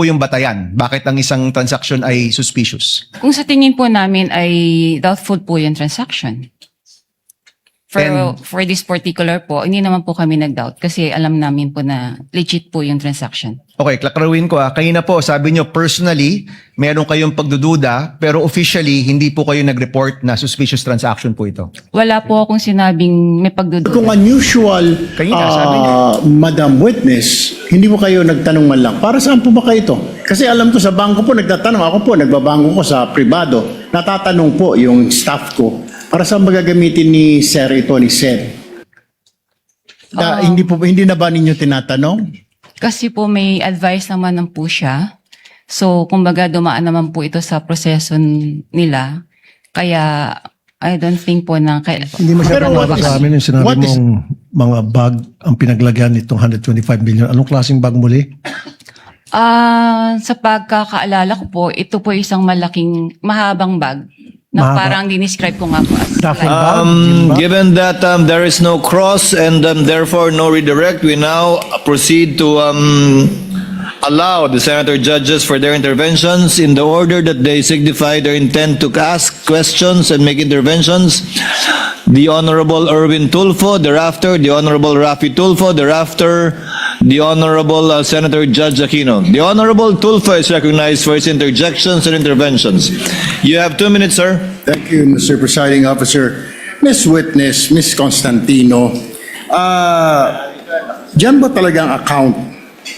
po yung batayan? Bakit ang isang transaction ay suspicious? Kung sa tingin po namin ay doubtful po yung transaction. For this particular po, hindi naman po kami nag-doubt kasi alam namin po na legit po yung transaction. Okay, klaklaruin ko kanina po, sabi nyo personally, meron kayong pagdududa, pero officially, hindi po kayo nag-report na suspicious transaction po ito. Wala po akong sinabing may pagdududa. Kung unusual, Kanina, sabi niya. Madam Witness, hindi mo kayo nagtanong man lang, para saan po ba kayo ito? Kasi alam ko sa bangko po, nagtatanong. Ako po, nagbabangko ko sa privado. Natatanong po yung staff ko, para saan ba gagamitin ni Sir ito, ni Sir? Hindi na ba ninyo tinatanong? Kasi po may advice naman ng po siya. So, kumbaga dumaan naman po ito sa proseso nila. Kaya, I don't think po na... Hindi Pero masyadong what nawala is- sa amin yung sinabi what is- mong mga bag ang pinaglagyan nitong 125 million. Anong klaseng bag muli? Sa pagkakaalala ko po, ito po isang malaking, mahabang bag na Mahaba. parang dinescribe ko nga po as Duffel like, bag? Gym bag? Given that there is no cross and therefore no redirect, we now proceed to allow the senator judges for their interventions in the order that they signify their intent to ask questions and make interventions. The Honorable Erwin Tulfo, thereafter the Honorable Rafi Tulfo, thereafter the Honorable Senator Judge Aquino. The Honorable Tulfo is recognized for his interjections and interventions. You have 2 minutes, sir. Thank you, Mr. Presiding Officer. Miss Witness, Miss Constantino, dyan ba talagang account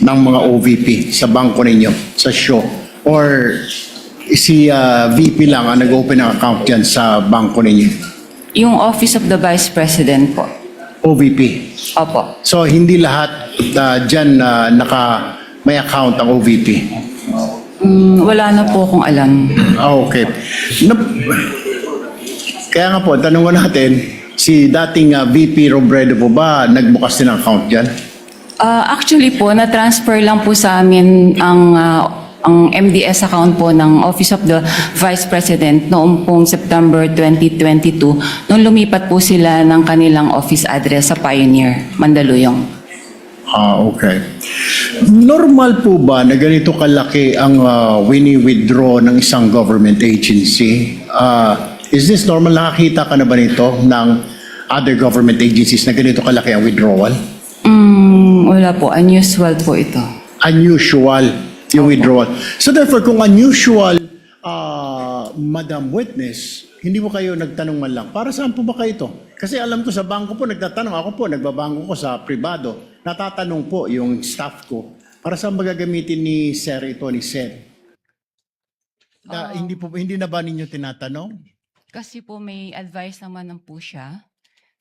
ng mga OVP sa bangko ninyo, sa show? Or si VP lang ang nag-open ng account dyan sa bangko ninyo? yung Office of the Vice President po. OVP. Opo. So, hindi lahat dyan may account ang OVP. Wala na po akong alam. Okay. Kaya nga po, tanong ko natin, si dating VP Robredo po ba nagbukas din ng account dyan? Actually po, na-transfer lang po sa amin ang MDS account po ng Office of the Vice President noong pong September 2022 nung lumipat po sila ng kanilang office address sa Pioneer, Mandaluyong. Okay. Normal po ba na ganito kalaki ang wini-withdraw ng isang government agency? Is this normal? Nakakita ka na ba nito ng other government agencies na ganito kalaki ang withdrawal? Wala po, unusual po ito. Unusual yung withdrawal. So therefore, kung unusual, Madam Witness, hindi mo kayo nagtanong man lang, para saan po ba kayo ito? Kasi alam ko sa bangko po, nagtatanong. Ako po, nagbabangko ko sa privado. Natatanong po yung staff ko, para saan ba gagamitin ni Sir ito, ni Sir? Hindi na ba ninyo tinatanong? Kasi po may advice naman ng po siya.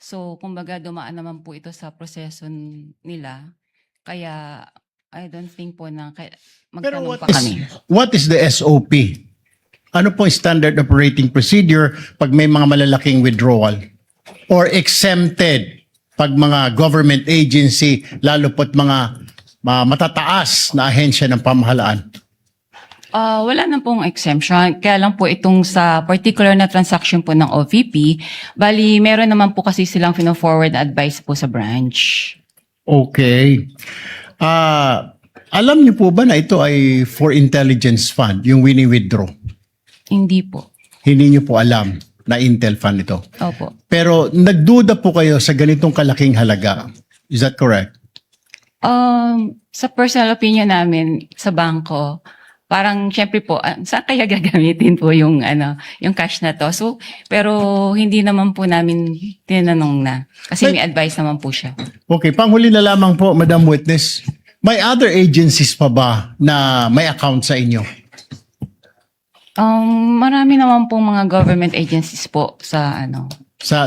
So, kumbaga dumaan naman po ito sa proseso nila. Kaya, I don't think po na magtanong pa kami. What is the SOP? Ano po yung standard operating procedure pag may mga malalaking withdrawal? Or exempted pag mga government agency, lalo po't mga matataas na ahensya ng pamahalaan? Wala na pong exemption. Kaya lang po itong sa particular na transaction po ng OVP, bali meron naman po kasi silang forward advice po sa branch. Okay. Alam niyo po ba na ito ay for intelligence fund, yung wini-withdraw? Hindi po. Hindi niyo po alam na Intel fund ito. Opo. Pero nagduda po kayo sa ganitong kalaking halaga. Is that correct? Sa personal opinion namin sa bangko, parang syempre po, saan kaya gagamitin po yung yung cash na to? So, pero hindi naman po namin tinanong na kasi may advice naman po siya. Okay, panghuli na lamang po, Madam Witness. May other agencies pa ba na may account sa inyo? Marami naman pong mga government agencies po sa Sa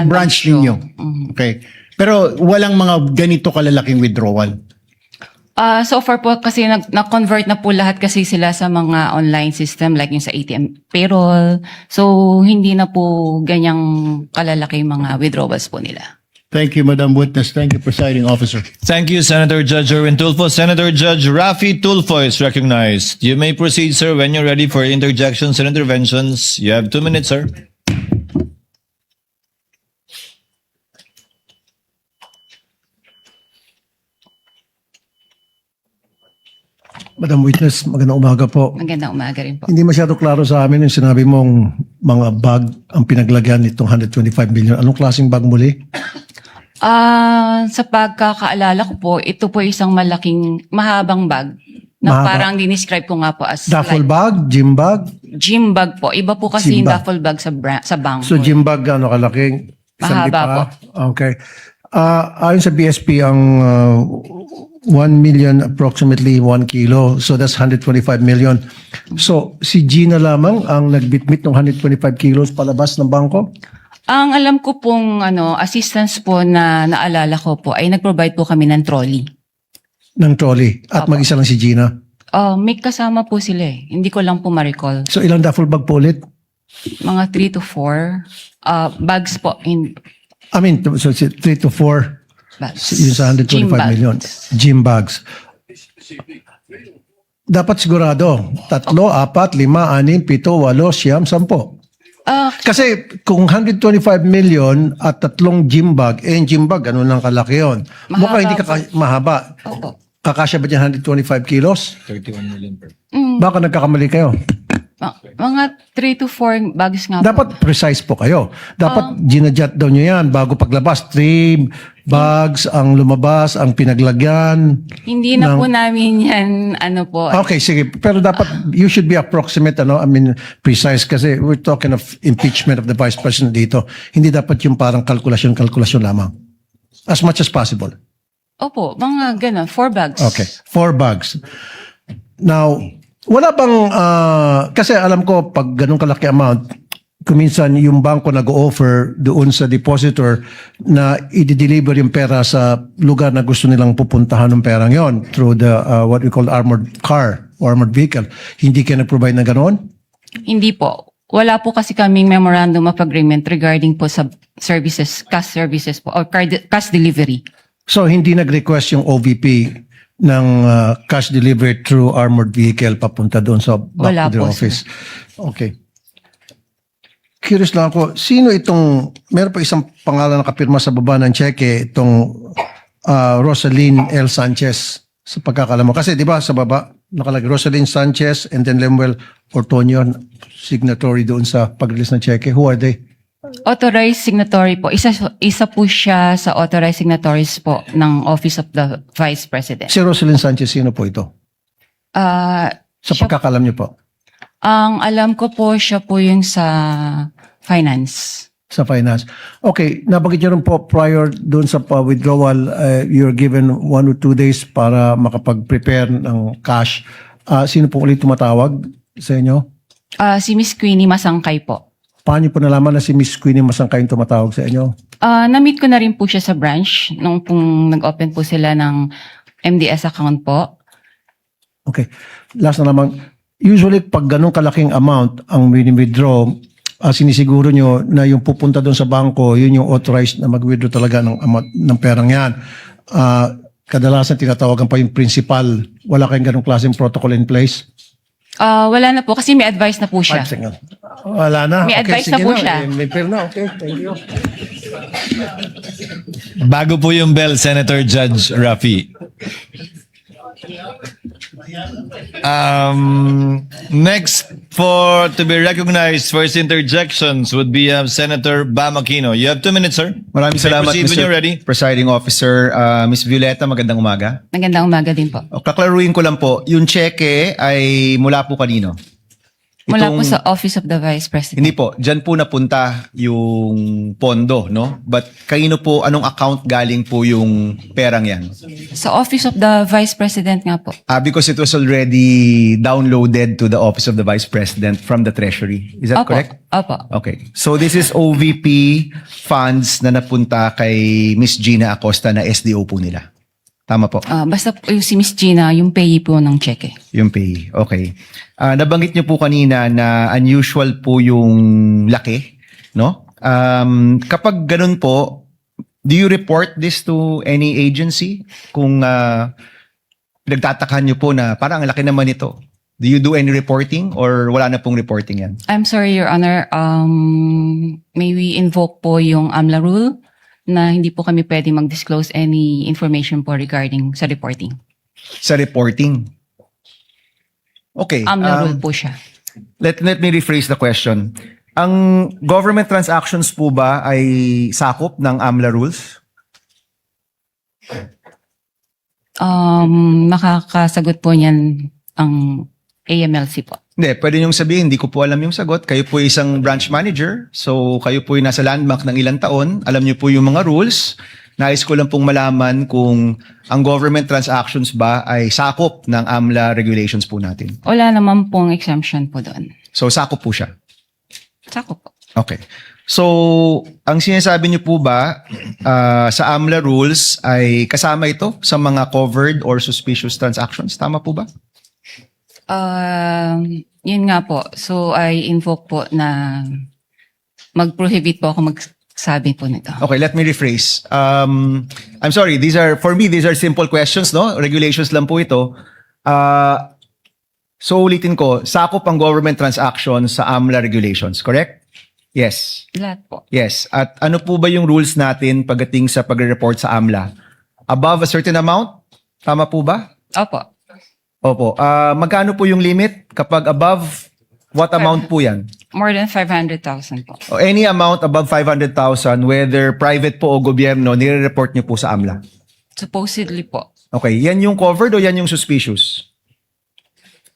branch Landbank ninyo? Mhm. Okay. Pero walang mga ganito kalalaking withdrawal? So far po kasi na-convert na po lahat kasi sila sa mga online system like yung sa ATM payroll. So hindi na po ganyang kalalaki mga withdrawals po nila. Thank you, Madam Witness. Thank you, Presiding Officer. Thank you, Senator Judge Erwin Tulfo. Senator Judge Rafi Tulfo is recognized. You may proceed, sir, when you're ready for interjections and interventions. You have 2 minutes, sir. Madam Witness, magandang umaga po. Magandang umaga rin po. Hindi masyado klaro sa amin yung sinabi mong mga bag ang pinaglagyan nitong 125 million. Anong klaseng bag muli? Sa pagkakaalala ko po, ito po isang malaking, mahabang bag na Mahaba. parang dinescribe ko nga po as Duffel like bag? Gym bag? gym bag po. Iba po kasi Gym yung bag. duffel bag sa bangko. So gym bag ano kalaking? Isang Mahaba lipa? Okay. Ayon sa BSP, ang 1 million approximately 1 kilo. So that's 125 million. So si Gina lamang ang nagbitbit ng 125 kilos palabas ng bangko? Ang alam ko pong assistance po na naalala ko po ay nag-provide po kami ng trolley. Ng trolley. At Opo. mag-isa lang si Gina. May kasama po sila eh. Hindi ko lang po ma-recall. So ilang duffel bag po ulit? Mga 3 to 4 bags po. I mean, so 3 to 4 Bags. yun sa 125 Gym bags. million. Gym bags. Dapat sigurado. 3, 4, 5, 6, 7, 8, 9, 10. Kasi kung 125 million at 3 gym bag, yung gym bag, ano nang kalaki yun? Mahaba Mukhang hindi po. mahaba. Opo. Kakasya ba dyan 125 kilos? 31 million per. Baka nagkakamali kayo. Mga 3 to 4 bags nga po. Dapat precise po kayo. Dapat ginadjot daw nyo yan bago paglabas. 3 bags ang lumabas, ang pinaglagyan. Hindi na po namin yan, po. Okay, sige. Pero dapat, you should be approximate, precise. Kasi we're talking of impeachment of the Vice President dito. Hindi dapat yung parang kalkulasyon lamang. As much as possible. Opo, mga gano'n, 4 bags. Okay, 4 bags. Now, wala bang, kasi alam ko, pag ganun kalaki amount, kuminsan yung bangko nag-offer doon sa depositor na i-deliver yung pera sa lugar na gusto nilang pupuntahan ng perang yon through the what we call armored car or armored vehicle. Hindi kayo nag-provide na ganoon? Hindi po. Wala po kasi kaming memorandum of agreement regarding po sa services, cash services po, or cash delivery. So hindi nag-request yung OVP ng cash delivered through armored vehicle papunta doon sa back Wala to the po, office? Okay. Curious lang ako, sino itong, meron pa isang pangalan na kapirma sa baba ng cheque, itong Rosaline L. Sanchez, sa pagkakala mo. Kasi di ba sa baba, nakalagay Rosaline Sanchez and then Lemuel Ortonio, signatory doon sa pag-release ng cheque. Who are they? Authorized signatory po. Isa po siya sa authorized signatories po ng Office of the Vice President. Si Rosaline Sanchez, sino po ito? Sa pagkakalam niyo po, Ang alam ko po, siya po yung sa finance. sa finance. Okay, nabanggit niyo rin po prior doon sa withdrawal, you're given 1 or 2 days para makapag-prepare ng cash. Sino po ulit tumatawag sa inyo? Si Miss Queenie Masangkay po. Paano niyo po nalaman na si Miss Queenie Masangkay yung tumatawag sa inyo? Na-meet ko na rin po siya sa branch nung pong nag-open po sila ng MDS account po. Okay. Last na naman, usually pag ganun kalaking amount ang withdraw, sinisiguro nyo na yung pupunta doon sa bangko, yun yung authorized na mag-withdraw talaga ng amount ng perang yan. Kadalasan tinatawagan pa yung principal. Wala kayong ganung klaseng protocol in place? Wala na po kasi may advice na po siya. 5 seconds. Wala na. May advice na sige po siya. May pera na. Okay, thank you. Bago po yung bell, Senator Judge Rafi. Next to be recognized for his interjections would be Senator Bam Aquino. You have 2 minutes, sir. Maraming salamat, Proceed when Mr. you're ready. Presiding Officer. Miss Violeta, magandang umaga. Magandang umaga din po. Kaklaruin ko lang po, yung cheque ay mula po kanino? Mula po Itong- sa Office of the Vice President. Hindi po, dyan po napunta yung pondo, no? But kanino po, anong account galing po yung perang yan? Sa Office of the Vice President nga po. Because it was already downloaded to the Office of the Vice President from the Treasury. Is that Opo. correct? Opo. Okay. So this is OVP funds na napunta kay Miss Gina Acosta na SDO po nila. Tama po. Basta po yung si Miss Gina, yung payee po ng cheque. Yung pay. Okay. Nabanggit niyo po kanina na unusual po yung laki, no? Kapag ganun po, do you report this to any agency? Kung pinagtatakan niyo po na parang ang laki naman ito. Do you do any reporting or wala na pong reporting yan? I'm sorry, Your Honor. May we invoke po yung AMLA rule na hindi po kami pwede mag-disclose any information po regarding sa reporting. Sa reporting. Okay. AMLA rule po siya. Let me rephrase the question. Ang government transactions po ba ay sakop ng AMLA rules? Makakasagot po niyan ang AMLC po. Hindi, pwede niyong sabihin, hindi ko po alam yung sagot. Kayo po isang branch manager, so kayo po yung nasa landmark ng ilang taon. Alam niyo po yung mga rules. Nais ko lang pong malaman kung ang government transactions ba ay sakop ng AMLA regulations po natin. Wala naman pong exemption po doon. So sakop po siya. Sakop po. Okay. So, ang sinasabi niyo po ba sa AMLA rules ay kasama ito sa mga covered or suspicious transactions? Tama po ba? Yun nga po. So, I invoke po na mag-prohibit po ako magsabi po nito. Okay, let me rephrase. I'm sorry, for me, these are simple questions, no? Regulations lang po ito. So, ulitin ko, sakop ang government transactions sa AMLA regulations, correct? Yes. Lahat po. Yes. At ano po ba yung rules natin pagdating sa pagre-report sa AMLA? Above a certain amount? Tama po ba? Opo. Opo. Magkano po yung limit? Kapag above, what amount po yan? More than 500,000 po. O any amount above 500,000, whether private po o gobyerno, nire-report nyo po sa AMLA. Supposedly po. Okay. Yan yung covered o yan yung suspicious?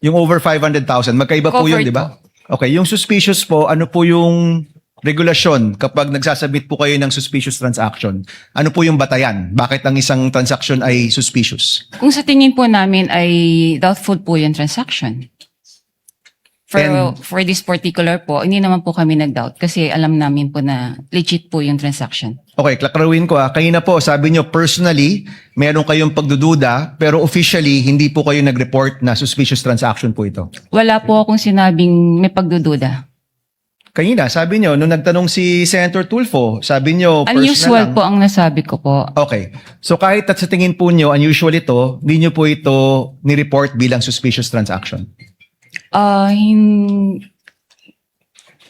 Yung over 500,000. Magkaiba po yun, Covered di ba? Okay. Yung suspicious po, ano po yung regulasyon kapag nagsasubmit po kayo ng suspicious transaction? Ano po yung batayan? Bakit ang isang transaction ay suspicious? Kung sa tingin po namin ay doubtful po yung transaction. For this particular po, hindi naman po kami nag-doubt kasi alam namin po na legit po yung transaction. Okay, klaklaruin ko. Kanina po, sabi nyo personally, meron kayong pagdududa, pero officially, hindi po kayo nag-report na suspicious transaction po ito. Wala po akong sinabing may pagdududa. Kanina, sabi nyo, nung nagtanong si Senator Tulfo, sabi nyo personal Unusual lang. po ang nasabi ko po. Okay. So kahit at sa tingin po nyo, unusual ito, hindi nyo po ito ni-report bilang suspicious transaction.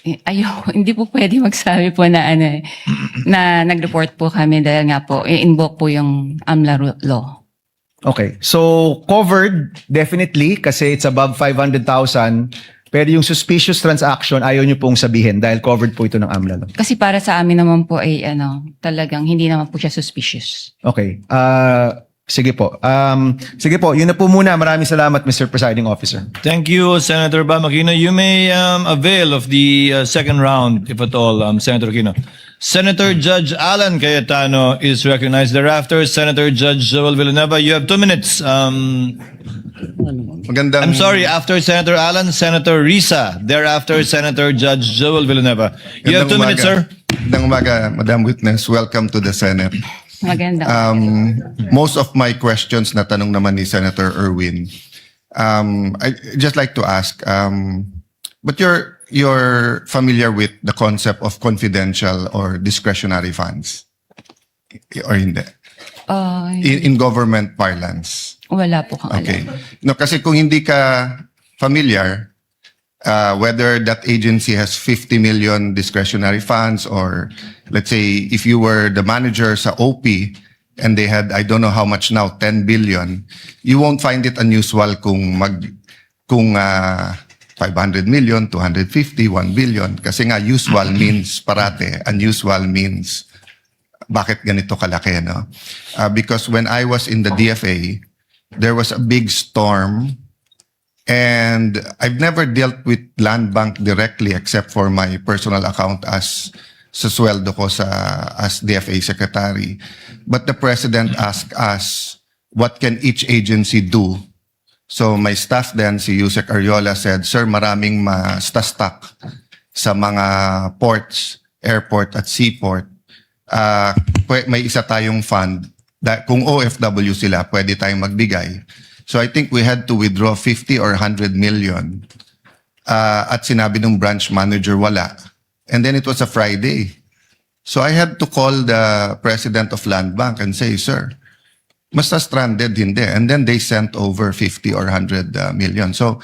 Hindi po pwede magsabi po na na nag-report po kami dahil nga po i-invoke po yung AMLA law. Okay. So covered, definitely, kasi it's above 500,000. Pero yung suspicious transaction, ayaw nyo pong sabihin dahil covered po ito ng AMLA law. Kasi para sa amin naman po ay talagang hindi naman po siya suspicious. Okay. Sige po. Sige po, yun na po muna. Maraming salamat, Mr. Presiding Officer. Thank you, Senator Bam Aquino. You may avail of the second round, if at all, Senator Aquino. Senator Judge Alan Cayetano is recognized. Thereafter, Senator Judge Joel Villanueva, you have 2 minutes. Magandang, I'm sorry, after Senator Alan, Senator Risa. Thereafter, Senator Judge Joel Villanueva. You have 2 minutes, sir. Magandang umaga, Madam Witness. Welcome to the Senate. Maganda. Most of my questions na tanong naman ni Senator Erwin. I just like to ask, but you're familiar with the concept of confidential or discretionary funds? Or hindi? In government parlance. Wala po kang alam. Okay. No, kasi kung hindi ka familiar, whether that agency has 50 million discretionary funds or let's say if you were the manager sa OP and they had, I don't know how much now, 10 billion, you won't find it unusual kung 500 million, 250, 1 billion. Kasi nga usual means parate, unusual means bakit ganito kalaki, no? Because when I was in the DFA, there was a big storm. And I've never dealt with Land Bank directly except for my personal account as sa sweldo ko as DFA secretary. But the president asked us, what can each agency do? So my staff then, si Yusek Ariola said, sir, maraming ma-stuck sa mga ports, airport at seaport. May isa tayong fund. Kung OFW sila, pwede tayong magbigay. So I think we had to withdraw 50 or 100 million. At sinabi ng branch manager, wala. And then it was a Friday. So I had to call the president of Land Bank and say, sir, basta stranded, hindi. And then they sent over 50 or 100 million. So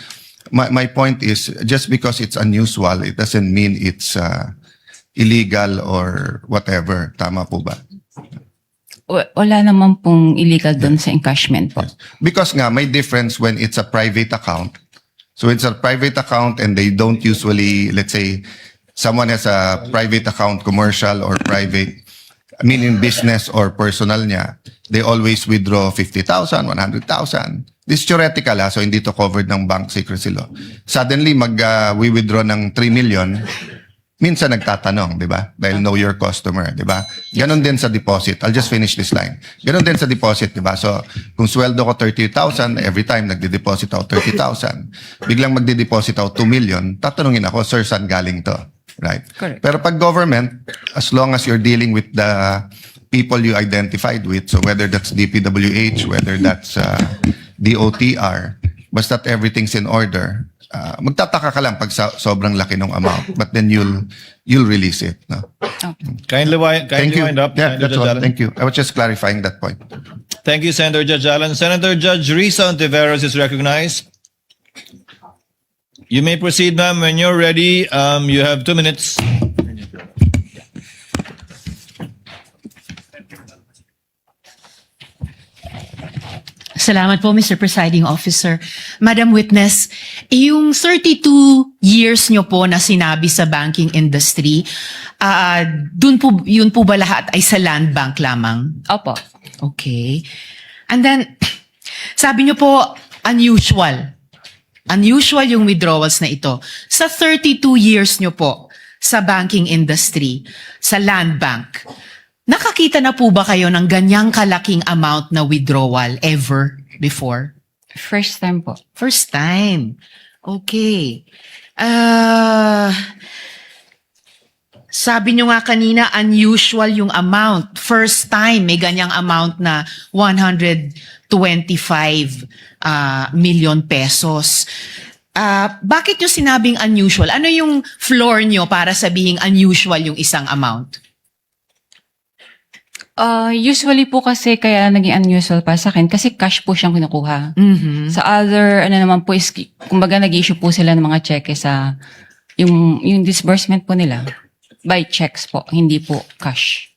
my point is, just because it's unusual, it doesn't mean it's illegal or whatever. Tama po ba? Wala naman pong illegal doon sa encashment po. Because nga, may difference when it's a private account. So it's a private account and they don't usually, let's say, someone has a private account, commercial or private, meaning business or personal niya, they always withdraw 50,000, 100,000. This is theoretical, so hindi to covered ng bank secrecy law. Suddenly, we withdraw ng 3 million, minsan nagtatanong, di ba? Dahil know your customer, di ba? Ganon din sa deposit. I'll just finish this line. Ganon din sa deposit, di ba? So, kung sweldo ko 30,000, every time nagde-deposit ako 30,000, biglang magde-deposit ako 2 million, tatanungin ako, sir, saan galing to? Right? Correct. Pero pag government, as long as you're dealing with the people you identified with, so whether that's DPWH, whether that's DOTR, basta't everything's in order, magtataka ka lang pag sobrang laki ng amount, but then you'll release it. No? Kindly Thank you. wind up. Yeah, Senator that's Judge all. Allen. Thank you. I was just clarifying that point. Thank you, Senator Judge Allen. Senator Judge Risa Ontiveros is recognized. You may proceed, ma'am. When you're ready, you have 2 minutes. Salamat po, Mr. Presiding Officer. Madam Witness, yung 32 years nyo po na sinabi sa banking industry, yun po ba lahat ay sa land bank lamang? Opo. Okay. And then, sabi nyo po, unusual. Unusual yung withdrawals na ito. Sa 32 years nyo po sa banking industry, sa land bank, nakakita na po ba kayo ng ganyang kalaking amount na withdrawal ever before? First time po. First time. Okay. Sabi nyo nga kanina, unusual yung amount. First time, may ganyang amount na 125 million pesos. Bakit nyo sinabing unusual? Ano yung floor nyo para sabihing unusual yung isang amount? Usually po kasi kaya naging unusual para sa akin kasi cash po siyang kinukuha. Mhm. Sa other, ano naman po is, kumbaga nag-issue po sila ng mga cheque sa, yung disbursement po nila. By checks po, hindi po cash.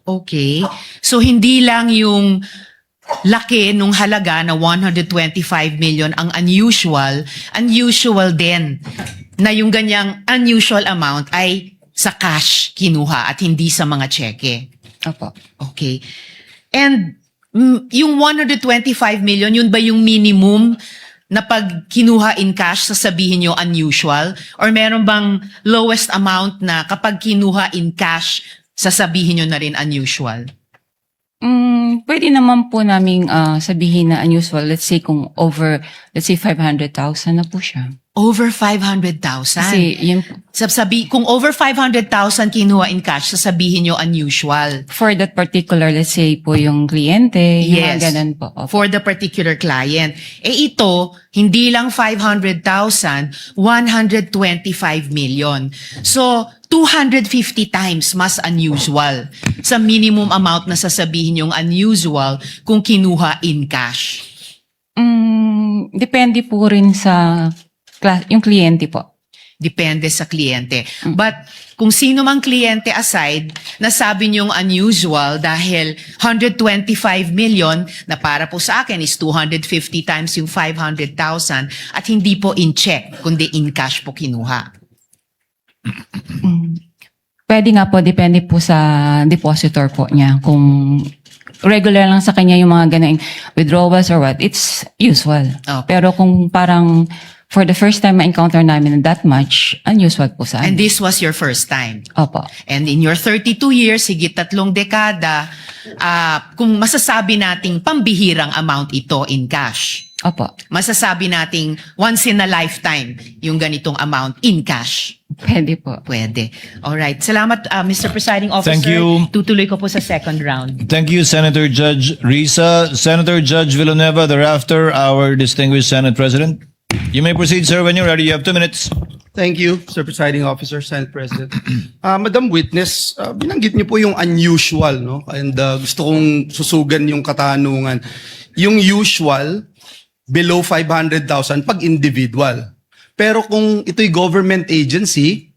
Okay. So, hindi lang yung laki nung halaga na 125 million ang unusual. Unusual din na yung ganyang unusual amount ay sa cash kinuha at hindi sa mga cheque. Opo. Okay. And yung 125 million, yun ba yung minimum na pag kinuha in cash, sasabihin nyo unusual? Or meron bang lowest amount na kapag kinuha in cash, sasabihin nyo na rin unusual? Pwede naman po naming sabihin na unusual. Let's say kung over, let's say 500,000 na po siya. Over 500,000? Kasi yun, Kung over 500,000 kinuha in cash, sasabihin nyo unusual. for that particular, let's say po yung kliyente, yung Yes. mga ganun po. Opo. For the particular client. Ito, hindi lang 500,000, 125 million. So, 250 times mas unusual sa minimum amount na sasabihin yung unusual kung kinuha in cash. Depende po rin sa yung kliyente po. Depende sa kliyente. But kung sino mang kliyente aside, nasabi niyong unusual dahil 125 million na para po sa akin is 250 times yung 500,000 at hindi po in check, kundi in cash po kinuha. Pwede nga po, depende po sa depositor po niya. Kung regular lang sa kanya yung mga ganang withdrawals or what, it's usual. Okay. Pero kung parang for the first time ma-encounter namin that much, unusual po sa And amin. this was your first time. Opo. And in your 32 years, higit 3 dekada, kung masasabi nating pambihirang amount ito in cash, Opo. masasabi nating once in a lifetime yung ganitong amount in cash. Pwede po. Pwede. Alright. Salamat, Mr. Presiding Officer. Thank you. Tutuloy ko po sa second round. Thank you, Senator Judge Risa. Senator Judge Villanueva, thereafter, our distinguished Senate President. You may proceed, sir, when you're ready. You have 2 minutes. Thank you, Sir Presiding Officer, Senate President. Madam Witness, binanggit niyo po yung unusual, no? And gusto kong susugan yung katanungan. Yung usual, below 500,000 pag individual. Pero kung ito'y government agency,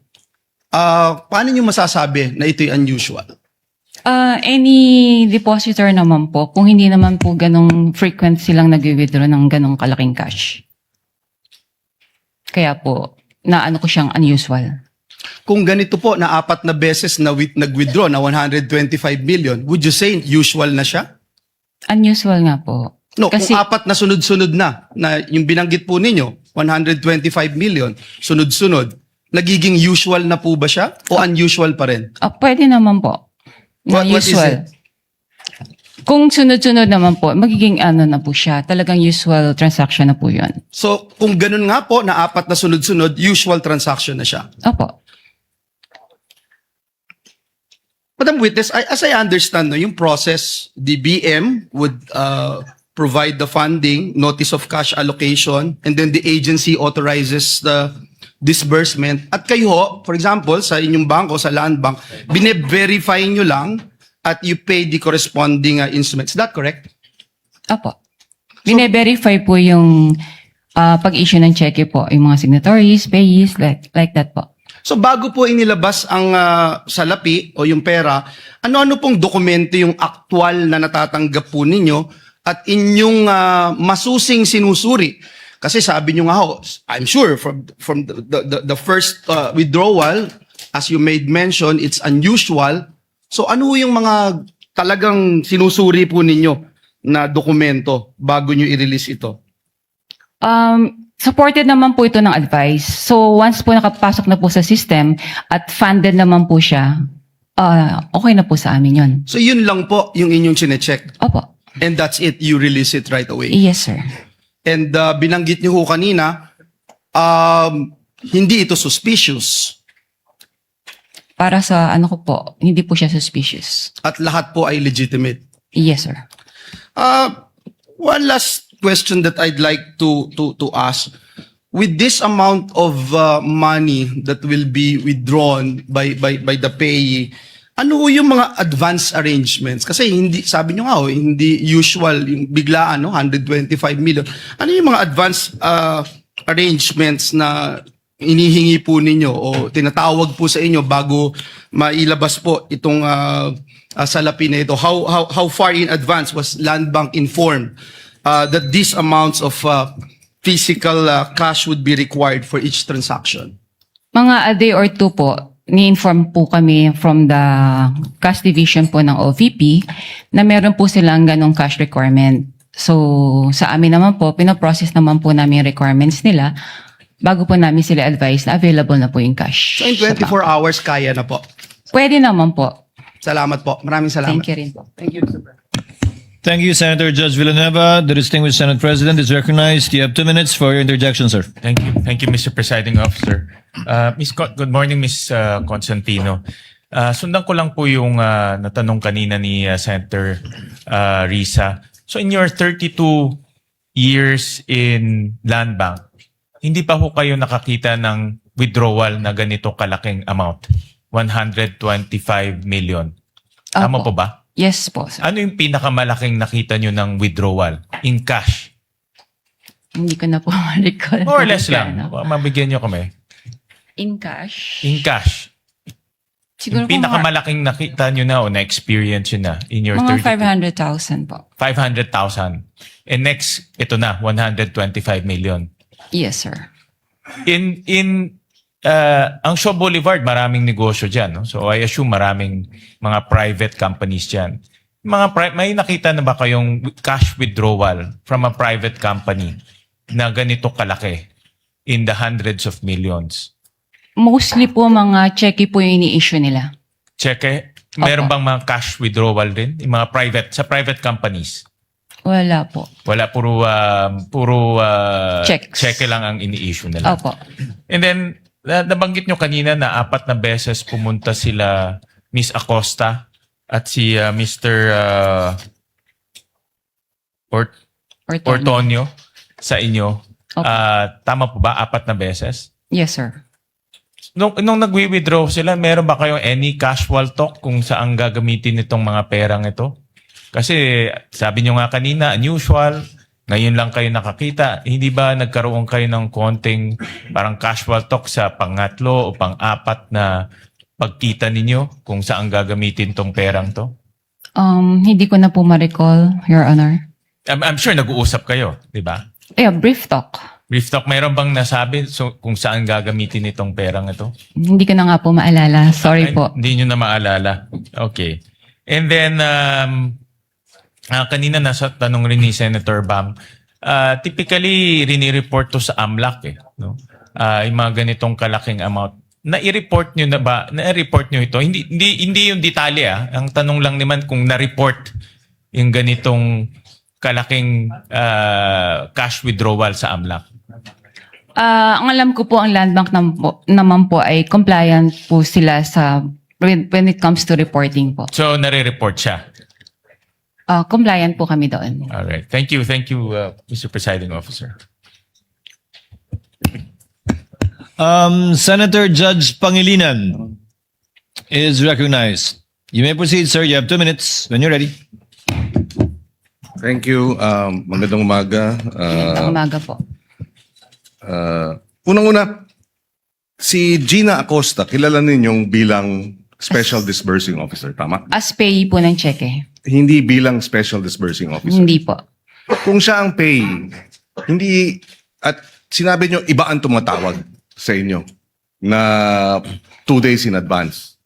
paano niyo masasabi na ito'y unusual? Any depositor naman po, kung hindi naman po ganong frequent silang nag-withdraw ng ganong kalaking cash. Kaya po, naano ko siyang unusual. Kung ganito po na 4 na beses na nag-withdraw na 125 million, would you say usual na siya? Unusual nga po. No, Kasi, kung 4 na sunod-sunod na yung binanggit po ninyo, 125 million, sunod-sunod, nagiging usual na po ba siya o unusual pa rin? pwede naman po. Na What is usual. it? Kung sunod-sunod naman po, magiging ano na po siya. Talagang usual transaction na po yun. So, kung ganun nga po na 4 na sunod-sunod, usual transaction na siya. Opo. Madam Witness, as I understand, no, yung process, the BM would provide the funding, notice of cash allocation, and then the agency authorizes the disbursement. At kayo, ho, for example, sa inyong bangko, sa Land Bank, bine-verify nyo lang at you pay the corresponding instruments. Is that correct? Opo. Bine-verify po yung pag-issue ng cheque po, yung mga signatories, payees, like that po. So bago po inilabas ang salapi o yung pera, ano-ano pong dokumento yung aktual na natatanggap po ninyo at inyong masusing sinusuri? Kasi sabi nyo nga ho, I'm sure from the first withdrawal, as you made mention, it's unusual. So ano yung mga talagang sinusuri po ninyo na dokumento bago nyo i-release ito? Supported naman po ito ng advice. So once po nakapasok na po sa system at funded naman po siya, okay na po sa amin yun. So yun lang po yung inyong chinecheck. Opo. And that's it, you release it right away. Yes, sir. And binanggit niyo ho kanina, hindi ito suspicious Para sa ano ko po, hindi po siya suspicious. at lahat po ay legitimate. Yes, sir. One last question that I'd like to ask. With this amount of money that will be withdrawn by the payee, ano ho yung mga advance arrangements? Kasi hindi, sabi nyo nga ho, hindi usual yung biglaan, no? 125 million. Ano yung mga advance arrangements na inihingi po ninyo o tinatawag po sa inyo bago mailabas po itong salapi na ito? How far in advance was Land Bank informed that these amounts of physical cash would be required for each transaction? Mga a day or two po, ni-inform po kami from the cash division po ng OVP na meron po silang ganong cash requirement. So sa amin naman po, pinoprocess naman po namin yung requirements nila bago po namin sila advise na available na po yung cash. So in sa 24 bank. hours, kaya na po. Pwede naman po. Salamat po. Maraming salamat. Thank you rin po. Thank you, Senator Judge Villanueva. The distinguished Senate President is recognized. You have 2 minutes for your interjection, sir. Thank you. Thank you, Mr. Presiding Officer. Good morning, Ms. Constantino. Sundan ko lang po yung natanong kanina ni Senator Risa. So in your 32 years in Land Bank, hindi pa ho kayo nakakita ng withdrawal na ganito kalaking amount? 125 million. Tama Opo. po ba? Yes po, sir. Ano yung pinakamalaking nakita nyo ng withdrawal in cash? Hindi ko na po ma-recall. More or less lang. Ano. Mabigyan nyo kami. In cash? In cash. Siguro Yung po pinakamalaking nakita nyo na o na-experience nyo na in your mga 32. 500,000 po. 500,000. And next, ito na, 125 million. Yes, sir. Ang Shaw Boulevard, maraming negosyo dyan. No? So I assume maraming mga private companies dyan. May nakita na ba kayong cash withdrawal from a private company na ganito kalaki in the hundreds of millions? Mostly po mga cheque po yung ini-issue nila. Cheque? Meron bang mga cash withdrawal din? Yung mga sa private companies? Wala po. Wala, puro Checks. cheque lang ang ini-issue nila. Opo. And then, nabanggit nyo kanina na 4 na beses pumunta sila Miss Acosta at si Mr. Ortonio sa inyo. Opo. Tama po ba? 4 na beses? Yes, sir. Nung nagwi-withdraw sila, meron ba kayong any casual talk kung saan gagamitin itong mga perang ito? Kasi sabi nyo nga kanina, unusual, ngayon lang kayo nakakita. Hindi ba nagkaroon kayo ng konting parang casual talk sa pangatlo o pang-apat na pagkita ninyo kung saan gagamitin tong perang to? Hindi ko na po ma-recall, Your Honor. I'm sure nag-uusap kayo, di ba? Yeah, brief talk. Brief talk, mayroon bang nasabi kung saan gagamitin itong perang ito? Hindi ko na nga po maalala. Sorry Ay, po. Hindi nyo na maalala. Okay. And then, kanina nasa tanong rin ni Senator Bam, typically, rini-report to sa AMLAC no? Yung mga ganitong kalaking amount. Na-report nyo na ba? Na-report nyo ito? Hindi yung detalye. Ang tanong lang naman kung na-report yung ganitong kalaking cash withdrawal sa AMLAC. Ang alam ko po, ang Land Bank naman po ay compliant po sila sa when it comes to reporting po. So, nare-report siya. Compliant po kami doon. All right. Thank you, Mr. Presiding Officer. Senator Judge Pangilinan is recognized. You may proceed, sir. You have 2 minutes when you're ready. Thank you. Magandang umaga. Ang umaga po. Unang-una, si Gina Acosta, kilala ninyong bilang Special Disbursing Officer, tama? As payee po ng cheque. Hindi bilang Special Disbursing Officer. Hindi po. Kung siya ang payee, hindi, at sinabi nyo, iba ang tumatawag sa inyo na 2 days in advance.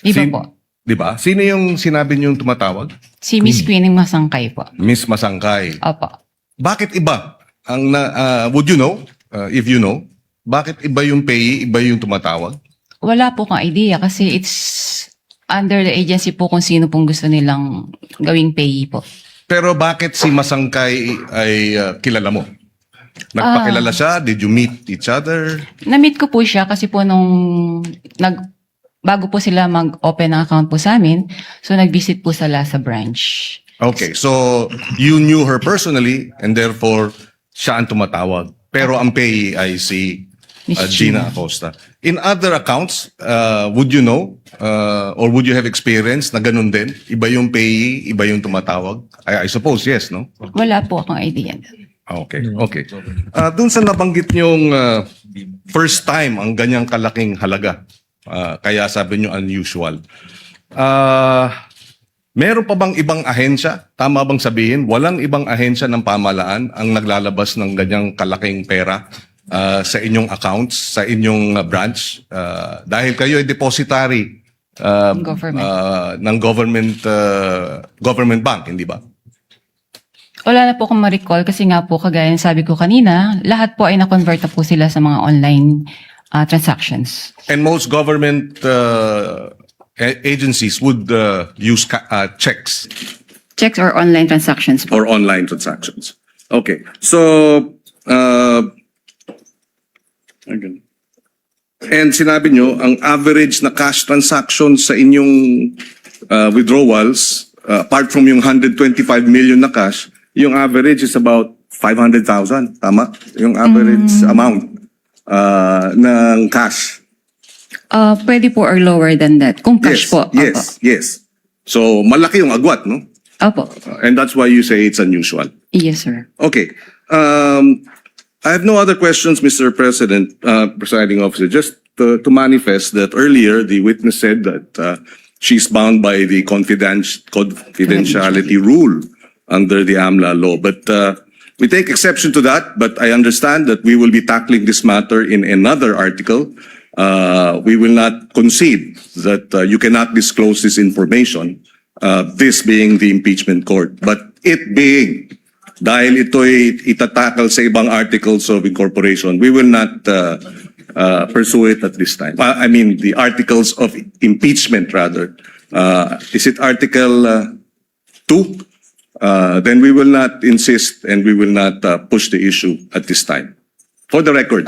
Iba po. Di ba? Sino yung sinabi nyo yung tumatawag? Si Miss Queenie Masangkay po. Miss Masangkay. Opo. Bakit iba? Would you know, if you know, bakit iba yung payee, iba yung tumatawag? Wala po kang idea kasi it's under the agency po kung sino pong gusto nilang gawing payee po. Pero bakit si Masangkay ay kilala mo? Nagpakilala siya? Did you meet each other? Na-meet ko po siya kasi po bago po sila mag-open ng account po sa amin, so nag-visit po sila sa branch. Okay, so you knew her personally and therefore siya ang tumatawag. Pero ang payee ay si Miss Gina Acosta. In other accounts, would you know or would you have experience na ganun din? Iba yung payee, iba yung tumatawag? I suppose yes, no? Wala po akong idea. Okay, okay. Doon sa nabanggit niyong first time ang ganyang kalaking halaga, kaya sabi niyo unusual. Meron pa bang ibang ahensya? Tama bang sabihin, walang ibang ahensya ng pamahalaan ang naglalabas ng ganyang kalaking pera sa inyong accounts, sa inyong branch? Dahil kayo ay depositary ng government bank, hindi ba? Wala na po akong ma-recall kasi nga po kagaya ng sabi ko kanina, lahat po ay na-convert na po sila sa mga online transactions. And most government agencies would use checks Checks or online transactions po. or online transactions. Okay. So, and sinabi nyo, ang average na cash transactions sa inyong withdrawals, apart from yung 125 million na cash, yung average is about 500,000. Tama? Yung average amount ng cash. Pwede po or lower than that. Kung cash Yes, po. yes, yes. So, malaki yung agwat, no? Opo. And that's why you say it's unusual. Yes, sir. Okay. I have no other questions, Mr. President, Presiding Officer. Just to manifest that earlier, the witness said that she's bound by the confidentiality rule under the AMLA law. But we take exception to that, but I understand that we will be tackling this matter in another article. We will not concede that you cannot disclose this information, this being the impeachment court. But it being, dahil ito'y itatakal sa ibang articles of incorporation, we will not pursue it at this time. I mean, the articles of impeachment, rather. Is it Article 2? Then we will not insist and we will not push the issue at this time. For the record,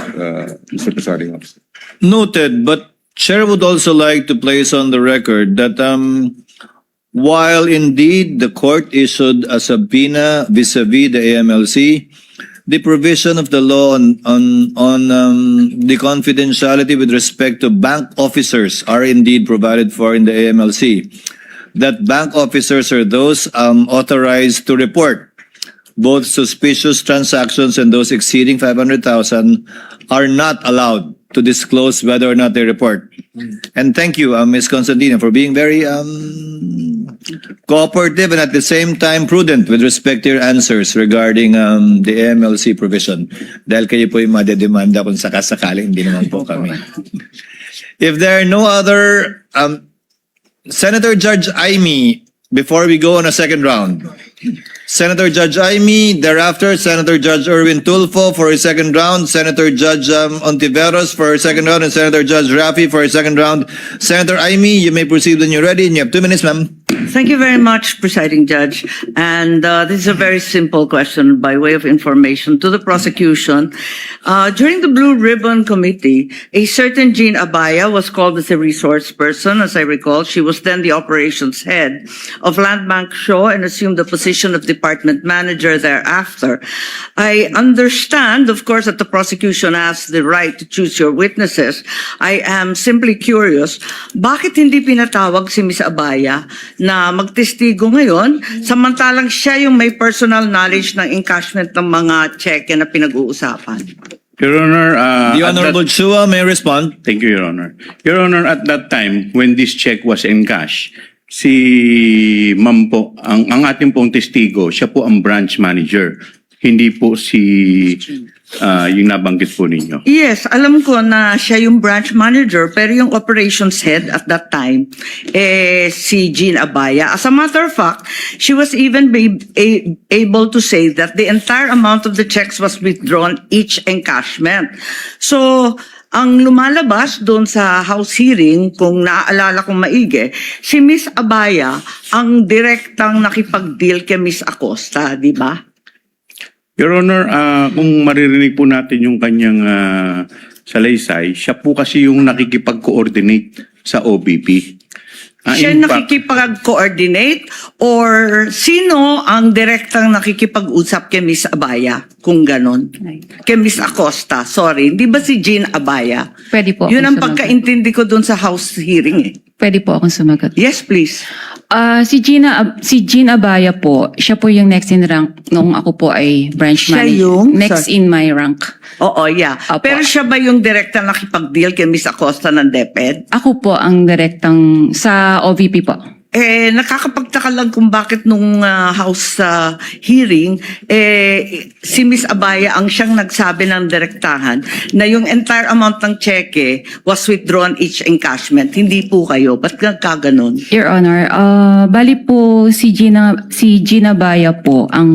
Mr. Presiding Officer. Noted, but Chair would also like to place on the record that while indeed the court issued a subpoena vis-a-vis the AMLC, the provision of the law on the confidentiality with respect to bank officers are indeed provided for in the AMLC. That bank officers are those authorized to report both suspicious transactions and those exceeding 500,000 are not allowed to disclose whether or not they report. And thank you, Ms. Constantino, for being very cooperative and at the same time prudent with respect to your answers regarding the MLC provision. Dahil kayo po yung madedemanda kung sakasakali, hindi naman po kami. If there are no other, Senator Judge Aimee, before we go on a second round. Senator Judge Aimee, thereafter Senator Judge Erwin Tulfo for a second round, Senator Judge Ontiveros for a second round, and Senator Judge Rafi for a second round. Senator Aimee, you may proceed when you're ready, and you have 2 minutes, ma'am. Thank you very much, Presiding Judge. And this is a very simple question by way of information to the prosecution. During the Blue Ribbon Committee, a certain Jean Abaya was called as a resource person. As I recall, she was then the operations head of Land Bank Shaw and assumed the position of department manager thereafter. I understand, of course, that the prosecution has the right to choose your witnesses. I am simply curious, bakit hindi pinatawag si Ms. Abaya na magtestigo ngayon, samantalang siya yung may personal knowledge ng encashment ng mga cheque na pinag-uusapan? Your Honor, The Honorable Chua may respond. thank you, Your Honor. Your Honor, at that time, when this check was encashed, si Ma'am po, ang ating pong testigo, siya po ang branch manager. Hindi po si yung nabanggit po ninyo. Yes, alam ko na siya yung branch manager, pero yung operations head at that time, si Jean Abaya. As a matter of fact, she was even able to say that the entire amount of the checks was withdrawn each encashment. So, ang lumalabas doon sa House hearing, kung naaalala kong maigi, si Miss Abaya ang direktang nakipag-deal kay Miss Acosta, di ba? Your Honor, kung maririnig po natin yung kanyang salaysay, siya po kasi yung nakikipag-coordinate sa OBP. Siya In fact, nakikipag-coordinate or sino ang direktang nakikipag-usap kay Miss Abaya? Kung ganon. Kay Miss Acosta, sorry. Di ba si Jean Abaya? Pwede po Yun ang akong sumagot. pagkaintindi ko doon sa House hearing eh. Pwede po akong sumagot. Yes, please. Si Jean Abaya po, siya po yung next in rank nung ako po ay branch Siya manager. yung? Next Sorry. in my rank. Oo, yeah. Opo. Pero siya ba yung direktang nakipag-deal kay Miss Acosta ng DepEd? Ako po ang direktang sa OVP po. Nakakapagtaka lang kung bakit nung House hearing, si Miss Abaya ang siyang nagsabi ng direktahan na yung entire amount ng cheque was withdrawn each encashment. Hindi po kayo. Ba't nagkaganon? Your Honor, bali po si Gina Baya po ang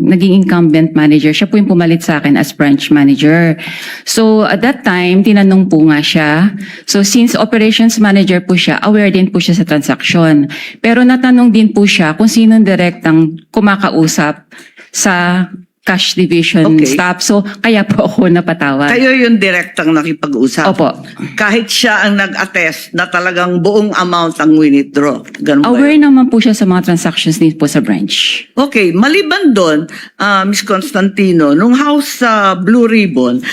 naging incumbent manager. Siya po yung pumalit sa akin as branch manager. So at that time, tinanong po nga siya. So since operations manager po siya, aware din po siya sa transaction. Pero natanong din po siya kung sinong direktang kumakausap sa cash division Okay. staff. So kaya po ako napatawag. Kayo yung direktang nakipag-usap? Opo. Kahit siya ang nag-attest na talagang buong amount ang withdraw. Ganun ba Aware yun? naman po siya sa mga transactions din po sa branch. Okay, maliban doon, Ms. Constantino, nung House Blue Ribbon,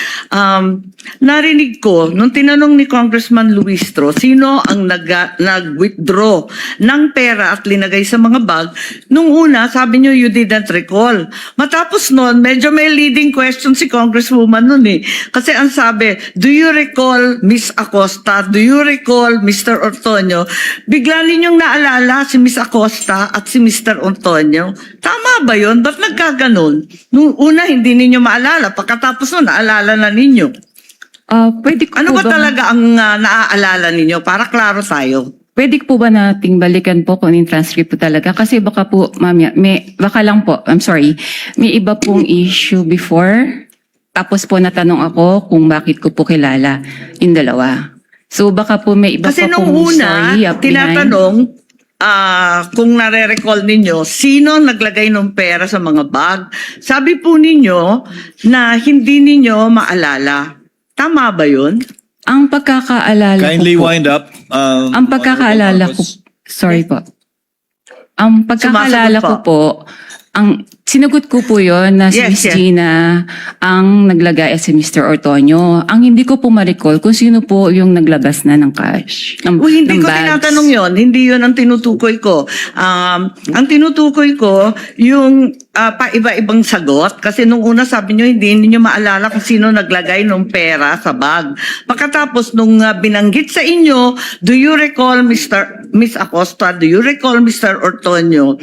narinig ko, nung tinanong ni Congressman Luistro, sino ang nag-withdraw ng pera at linagay sa mga bag, nung una, sabi niyo, you didn't recall. Matapos noon, medyo may leading question si Congresswoman noon eh. Kasi ang sabi, do you recall Miss Acosta? Do you recall Mr. Ortonio? Bigla ninyong naalala si Miss Acosta at si Mr. Ortonio. Tama ba yun? Ba't nagkaganon? Nung una, hindi ninyo maalala. Pagkatapos noon, naalala na ninyo. Pwede ko Ano po ba talaga ang naaalala ninyo? Para klaro tayo. Pwede po ba nating balikan po kung yung transcript po talaga? Kasi baka po, mamaya, baka lang po, I'm sorry, may iba pong issue before. Tapos po natanong ako kung bakit ko po kilala yung dalawa. So baka po may iba Kasi pa nung pong una, story up behind. tinatanong kung nare-recall ninyo, sino naglagay ng pera sa mga bag? Sabi po ninyo na hindi ninyo maalala. Tama ba yun? Ang pagkakaalala Kindly ko po, wind up. ang pagkakaalala ko, sorry po. Ang pagkakaalala Sumasagot ko po, ang Sinagot ko po yon na si Yes, Miss yes. Gina ang naglagay at si Mr. Ortonio. Ang hindi ko po ma-recall kung sino po yung naglabas na ng cash. Hindi ng ko bags. tinatanong yon. Hindi yon ang tinutukoy ko. Ang tinutukoy ko, yung pa-iba-ibang sagot. Kasi nung una sabi nyo, hindi niyo maalala kung sino naglagay ng pera sa bag. Pagkatapos nung binanggit sa inyo, do you recall Miss Acosta, do you recall Mr. Ortonio,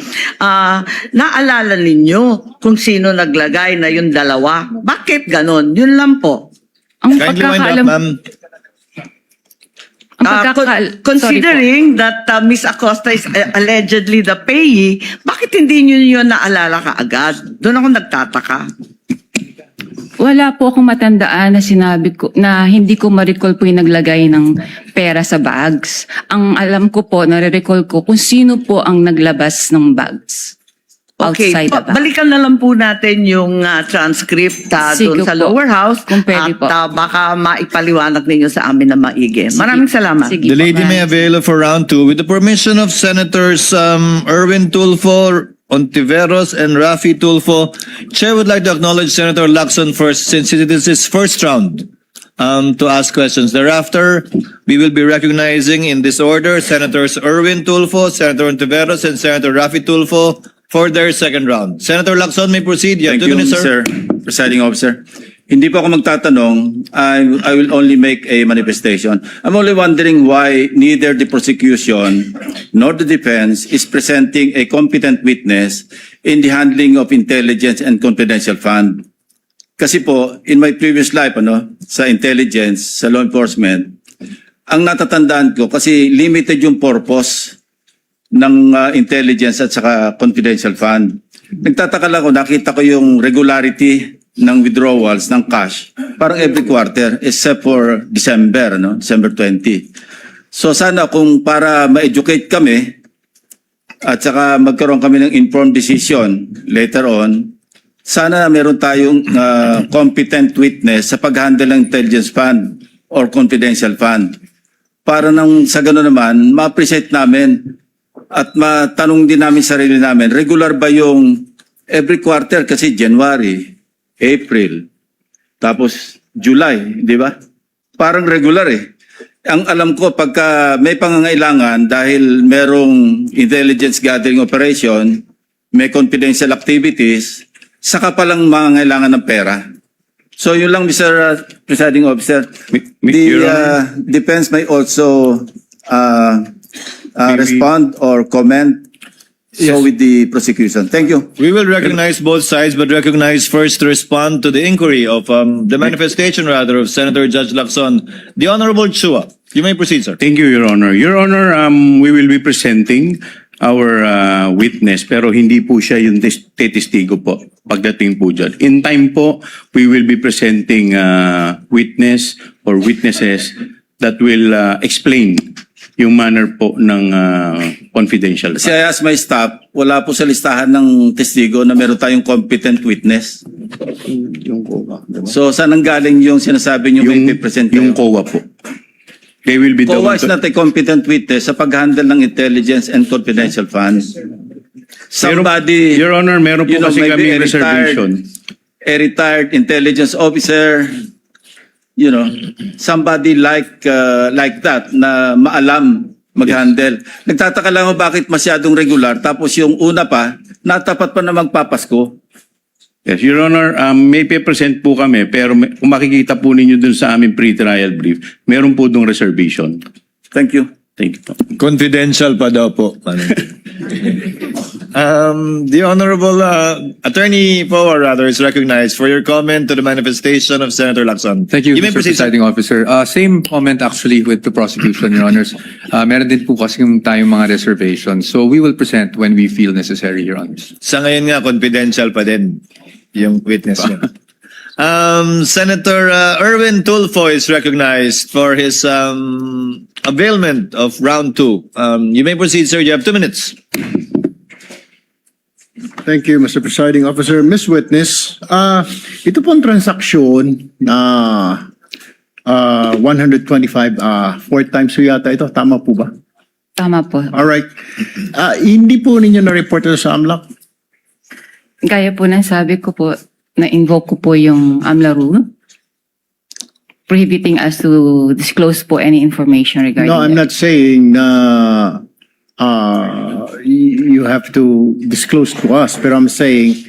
naalala ninyo kung sino naglagay na yung dalawa? Bakit ganon? Yun lang po. Ang Kindly wind up, pagkakaalam, ma'am. ang pagkakaal- Considering that Miss Acosta is allegedly the payee, bakit hindi niyo yun naalala kaagad? Doon ako nagtataka. Wala po akong matandaan na sinabi ko na hindi ko ma-recall po yung naglagay ng pera sa bags. Ang alam ko po, nare-recall ko kung sino po ang naglabas ng bags. Okay, Outside the bag. balikan na lang po natin yung transcript Sige doon sa po. lower house Kung pwede at po. baka maipaliwanag ninyo sa amin na maigi. Maraming salamat. Sige The po, lady may maraming- avail for round 2 with the permission of Senators Erwin Tulfo, Ontiveros, and Rafi Tulfo. Chair would like to acknowledge Senator Lacson first since it is his first round to ask questions. Thereafter, we will be recognizing in this order Senators Erwin Tulfo, Senator Ontiveros, and Senator Rafi Tulfo for their second round. Senator Lacson may proceed. You have Thank 2 you, minutes, sir. Mr. Presiding Officer. Hindi po ako magtatanong. I will only make a manifestation. I'm only wondering why neither the prosecution nor the defense is presenting a competent witness in the handling of intelligence and confidential fund. Kasi po, in my previous life, sa intelligence, sa law enforcement, ang natatandaan ko, kasi limited yung purpose ng intelligence at saka confidential fund. Nagtataka lang ako, nakita ko yung regularity ng withdrawals ng cash parang every quarter except for December, December 20. So sana kung para ma-educate kami at saka magkaroon kami ng informed decision later on, sana meron tayong competent witness sa pag-handle ng intelligence fund or confidential fund. Para nang sa gano'n naman, ma-appreciate namin at matanong din namin sarili namin, regular ba yung every quarter kasi January, April, tapos July, di ba? Parang regular eh. Ang alam ko, pagka may pangangailangan dahil merong intelligence gathering operation, may confidential activities, saka palang mangangailangan ng pera. So yun lang, Mr. Presiding Officer. Your The defense may also respond or comment with the prosecution. Thank you. We will recognize both sides, but recognize first to respond to the inquiry of the manifestation rather of Senator Judge Lacson. The Honorable Chua. You may proceed, sir. Thank you, Your Honor. Your Honor, we will be presenting our witness, pero hindi po siya yung testigo po pagdating po dyan. In time po, we will be presenting witness or witnesses that will explain yung manner po ng confidential. Kasi I asked my staff, wala po sa listahan ng testigo na meron tayong competent witness. Yung COA. Diba? So saan ang galing yung sinasabi niyo may present yung COA po? They will be COA is not a competent witness sa pag-handle ng intelligence and confidential funds. Somebody, Your Honor, meron po kasi maybe kami reservation. a retired intelligence officer, somebody like that na maalam mag-handle. Nagtataka lang ako bakit masyadong regular tapos yung una pa, natapat pa na magpapasko. Yes, Your Honor, may present po kami pero kung makikita po ninyo dun sa aming pre-trial brief, meron po dong reservation. Thank you. Thank you. Confidential pa daw po. The Honorable Attorney Poa rather is recognized for your comment to the manifestation of Senator Lacson. Thank you, You may Mr. proceed, sir. Presiding Officer. Same comment actually with the prosecution, Your Honors. Meron din po kasi tayong mga reservations. So we will present when we feel necessary, Your Honors. Sa ngayon nga, confidential pa din yung witness niya. Senator Erwin Tulfo is recognized for his availment of round 2. You may proceed, sir. You have 2 minutes. Thank you, Mr. Presiding Officer. Miss Witness, ito pong transaksyon na 125, 4 times po yata ito. Tama po ba? Tama po. Alright. Hindi po ninyo na-report ito sa AMLAC? Gaya po ng sabi ko po, na-invoke ko po yung AMLA rule, prohibiting us to disclose po any information regarding No, I'm that. not saying na you have to disclose to us, pero I'm saying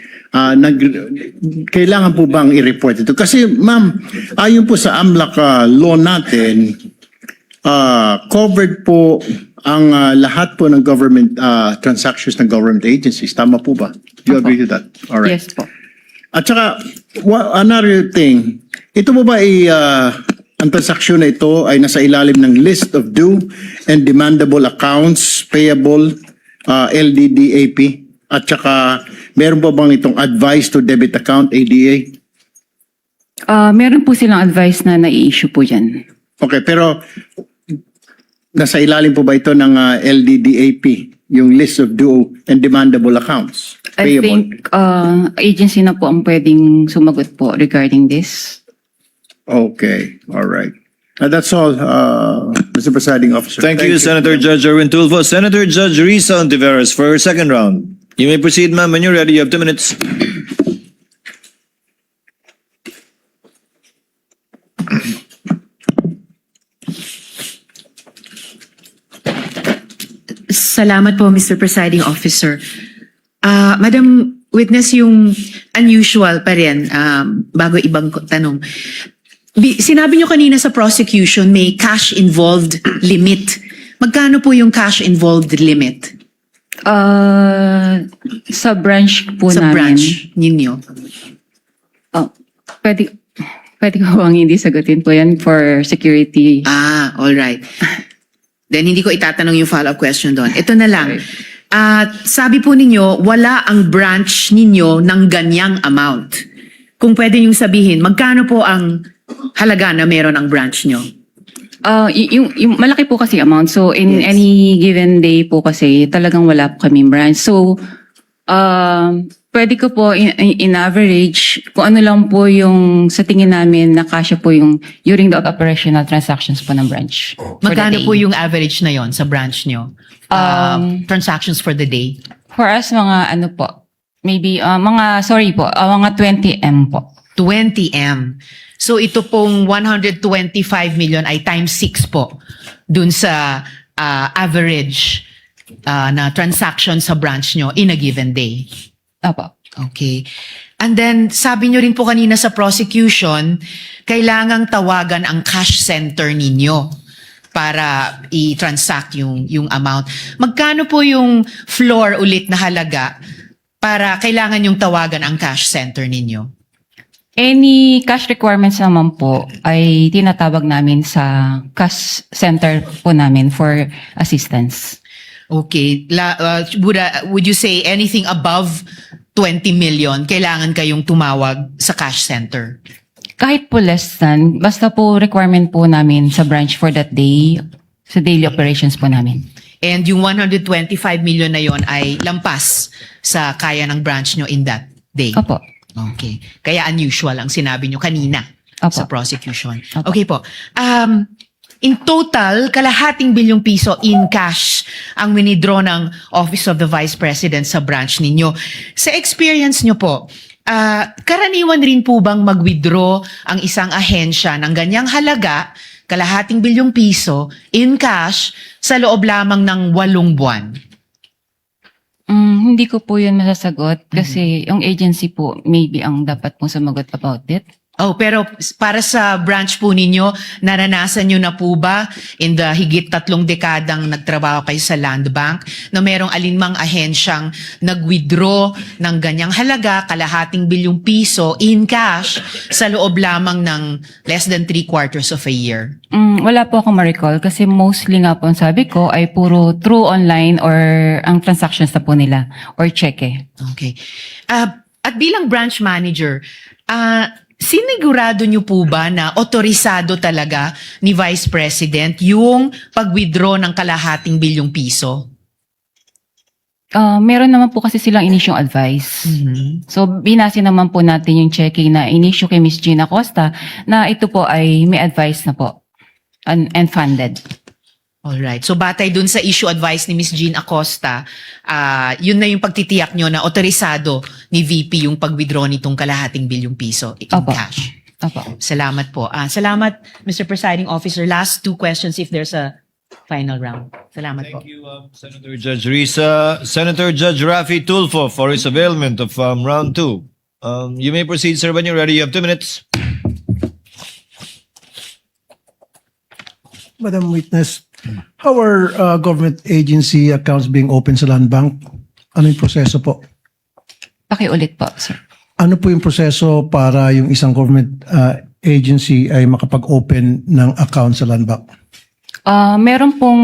kailangan po bang i-report ito? Kasi ma'am, ayon po sa AMLAC law natin, covered po ang lahat po ng government transactions ng government agencies. Tama po ba? Do you agree to that? All right. Yes po. At saka, another thing, ito mo ba ang transaksyon na ito ay nasa ilalim ng list of due and demandable accounts payable LDDAP? At saka, meron pa bang itong advice to debit account ADA? Meron po silang advice na nai-issue po dyan. Okay, pero nasa ilalim po ba ito ng LDDAP, yung list of due and demandable accounts I payable? think agency na po ang pwedeng sumagot po regarding this. Okay, all right. That's all, Mr. Presiding Officer. Thank you, Senator Judge Erwin Tulfo. Senator Judge Risa Ontiveros for her second round. You may proceed, ma'am. When you're ready, you have 2 minutes. Salamat po, Mr. Presiding Officer. Madam Witness, yung unusual pa rin, bago ibang tanong. Sinabi nyo kanina sa prosecution may cash-involved limit. Magkano po yung cash-involved limit Sa branch po sa namin. branch ninyo? Oh, pwede ko bang hindi sagutin po yan for security? All right. Then hindi ko itatanong yung follow-up question doon. Ito na lang. Sabi po ninyo, wala ang branch ninyo ng ganyang amount. Kung pwede nyo sabihin, magkano po ang halaga na meron ang branch nyo? Yung malaki po kasi amount. So in any given day po kasi talagang wala po kaming branch. So pwede ko po in average kung ano lang po yung sa tingin namin na kasya po yung during the operational transactions po ng branch. for the Magkano day. po yung average na yon sa branch nyo? Transactions for the day? For us mga ano po, maybe mga 20M po. 20M. So ito pong 125 million ay times 6 po dun sa average na transaction sa branch nyo in a given day. Apo. Okay. And then, sabi nyo rin po kanina sa prosecution, kailangang tawagan ang cash center ninyo para i-transact yung amount. Magkano po yung floor ulit na halaga para kailangan yung tawagan ang cash center ninyo? Any cash requirements naman po ay tinatawag namin sa cash center po namin for assistance. Okay. Would you say anything above 20 million, kailangan kayong tumawag sa cash center? Kahit po less than, basta po requirement po namin sa branch for that day, sa daily operations po namin. And yung 125 million na yon ay lampas sa kaya ng branch nyo in that day? Opo. Okay. Kaya unusual ang sinabi nyo kanina Opo. sa prosecution. Opo. Okay po. In total, kalahating bilyong piso in cash ang winidraw ng Office of the Vice President sa branch ninyo. Sa experience nyo po, karaniwan rin po bang mag-withdraw ang isang ahensya ng ganyang halaga, kalahating bilyong piso, in cash, sa loob lamang ng 8 buwan? Hindi ko po yun masasagot kasi yung agency po maybe ang dapat pong sumagot about it. Oh, pero para sa branch po ninyo, naranasan nyo na po ba in the higit 3 dekadang nagtrabaho kayo sa Land Bank na merong alinmang ahensyang nag-withdraw ng ganyang halaga, kalahating bilyong piso in cash sa loob lamang ng less than 3/4 of a year? Wala po akong ma-recall kasi mostly nga po ang sabi ko ay puro through online or ang transactions na po nila or cheque. Okay. At bilang branch manager, sinigurado nyo po ba na otorisado talaga ni Vice President yung pag-withdraw ng kalahating bilyong piso? Meron naman po kasi silang inisyong advice. So, binase naman po natin yung checking na inisyo kay Ms. Gina Costa na ito po ay may advice na po and funded. Alright. So batay dun sa issue advice ni Ms. Jean Acosta, yun na yung pagtitiyak nyo na otorisado ni VP yung pag-withdraw nitong kalahating bilyong piso in Opo. cash. Opo. Salamat po. Salamat, Mr. Presiding Officer. Last two questions if there's a final round. Salamat po. Thank you, Senator Judge Risa. Senator Judge Rafi Tulfo for his availment of round two. You may proceed, sir, when you're ready. You have 2 minutes. Madam Witness, how are government agency accounts being opened sa Land Bank? Ano yung proseso po? Pakiulit po, sir. Ano po yung proseso para yung isang government agency ay makapag-open ng account sa Land Bank? Meron pong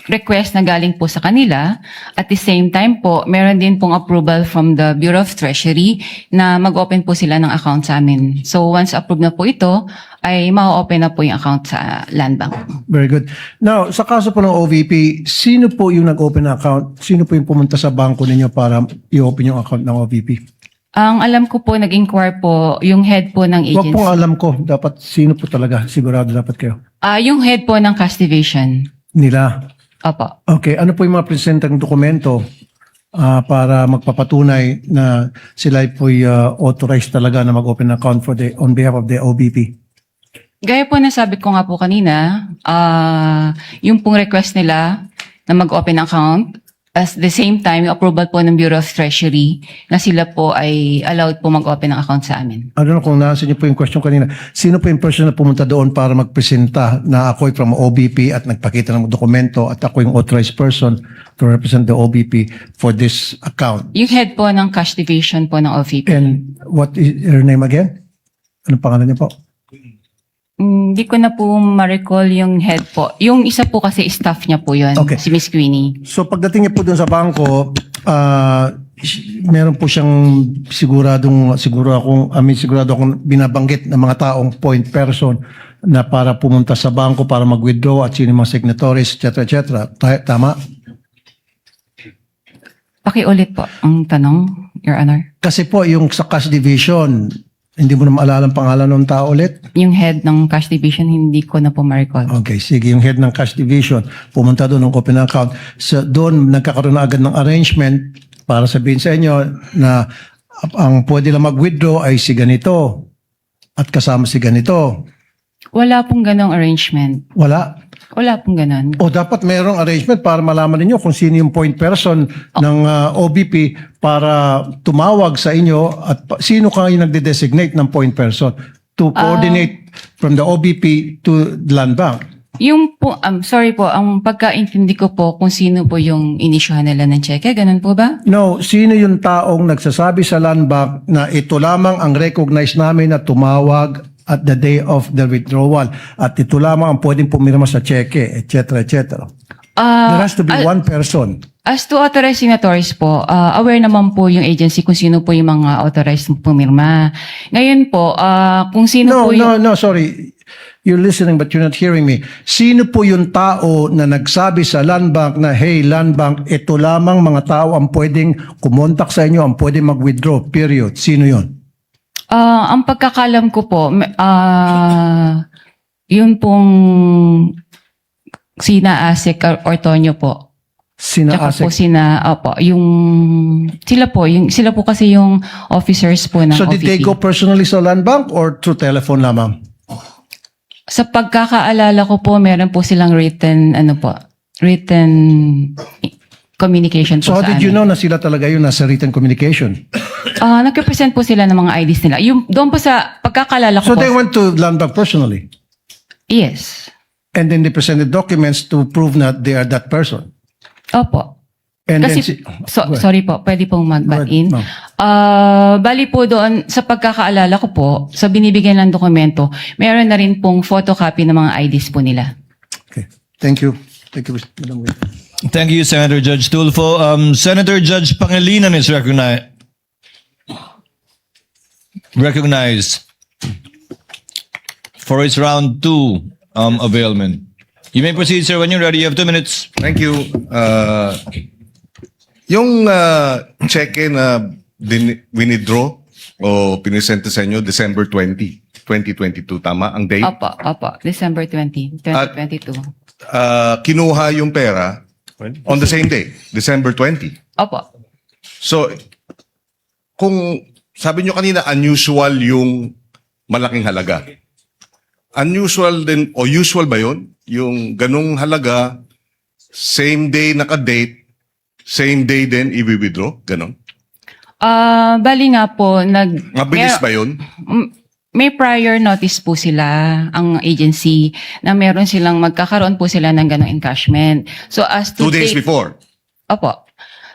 request na galing po sa kanila. At the same time po, meron din pong approval from the Bureau of Treasury na mag-open po sila ng account sa amin. So once approved na po ito, ay ma-open na po yung account sa Land Bank. Very good. Now, sa kaso po ng OVP, sino po yung nag-open ng account? Sino po yung pumunta sa bangko ninyo para i-open yung account ng OVP? Ang alam ko po, nag-inquire po yung head po ng Huwag agency. pong alam ko. Dapat sino po talaga. Sigurado dapat kayo. Yung head po ng cash division. Nila. Opo. Okay. Ano po yung mga presentang dokumento para magpapatunay na sila po'y authorized talaga na mag-open ng account on behalf of the OVP? Gaya po na sabi ko nga po kanina, yung pong request nila na mag-open account, at the same time, yung approval po ng Bureau of Treasury na sila po ay allowed po mag-open ng account sa amin. I don't know kung nasa niyo po yung question kanina. Sino po yung person na pumunta doon para magpresenta na ako'y from OBP at nagpakita ng dokumento at ako yung authorized person to represent the OBP for this account? Yung head po ng cash division po ng OVP. And what is her name again? Anong pangalan niya po? Hindi ko na po ma-recall yung head po. Yung isa po kasi staff niya po yun, Okay. si Miss Queenie. So pagdating niya po doon sa bangko, meron po siyang sigurado akong binabanggit ng mga taong point person na para pumunta sa bangko para mag-withdraw at sino yung mga signatories, etc. Tama? Pakiulit po ang tanong, Your Honor. Kasi po yung sa cash division, hindi mo na maalala ang pangalan ng tao ulit? Yung head ng cash division, hindi ko na po ma-recall. Okay, sige. Yung head ng cash division, pumunta doon ng open account. So, doon nagkakaroon na agad ng arrangement para sabihin sa inyo na ang pwede lang mag-withdraw ay si ganito at kasama si ganito. Wala pong ganong arrangement. Wala. Wala pong ganon. O dapat mayroong arrangement para malaman ninyo kung sino yung point person ng OBP para tumawag sa inyo at sino kayo nagde-designate ng point person to coordinate from the OBP to the Land Bank. Yung po, sorry po, ang pagkaintindi ko po kung sino po yung inisyuhan nila ng cheque, ganun po ba? No, sino yung taong nagsasabi sa Land Bank na ito lamang ang recognize namin na tumawag at the day of the withdrawal at ito lamang ang pwedeng pumirma sa cheque, etc. etc. There has to be one person. As to authorized signatories po, aware naman po yung agency kung sino po yung mga authorized pumirma. Ngayon po, kung sino po yung... No, sorry. You're listening but you're not hearing me. Sino po yung tao na nagsabi sa Land Bank na, hey, Land Bank, ito lamang mga tao ang pwedeng kumontak sa inyo, ang pwedeng mag-withdraw, period. Sino yun? ang pagkakalam ko po, yun pong sina Asik or Tonyo po. Sina Tsaka po Asik. sila po kasi yung officers po ng So did they OVP. go personally sa Land Bank or through telephone lamang? Sa pagkakaalala ko po, meron po silang written communication po So how sa did you amin. know na sila talaga yun nasa written communication? Nag-represent po sila ng mga IDs nila. Doon po sa pagkakaalala So ko po. they went to Land Bank personally Yes. and then they presented documents to prove that they are that person. Opo. And Kasi, then Go ahead. sorry po, pwede pong mag-butt in. Go Bali po doon, sa pagkakaalala ko po, sa binibigyan ng dokumento, meron na rin pong photocopy ng mga IDs po nila. Okay. Thank you. Thank you, Madam Witness. Thank you, Senator Judge Tulfo. Senator Judge Pangilinan is recognized for its round two availment. You may proceed, sir, when you're ready. You have 2 minutes. Thank you. Yung cheque na winidraw o pinisente sa inyo December 20, 2022, tama? Ang date? Opo, December 20, 2022. kinuha yung pera on the same day, December 20. Opo. So, kung sabi nyo kanina, unusual yung malaking halaga. Unusual din, o usual ba yun? Yung ganung halaga, same day naka-date, same day din i-withdraw? Ganon? Bali nga po, Mabilis ba yun? may prior notice po sila, ang agency, na meron silang magkakaroon po sila ng ganong encashment. So as to 2 days date- before. Opo.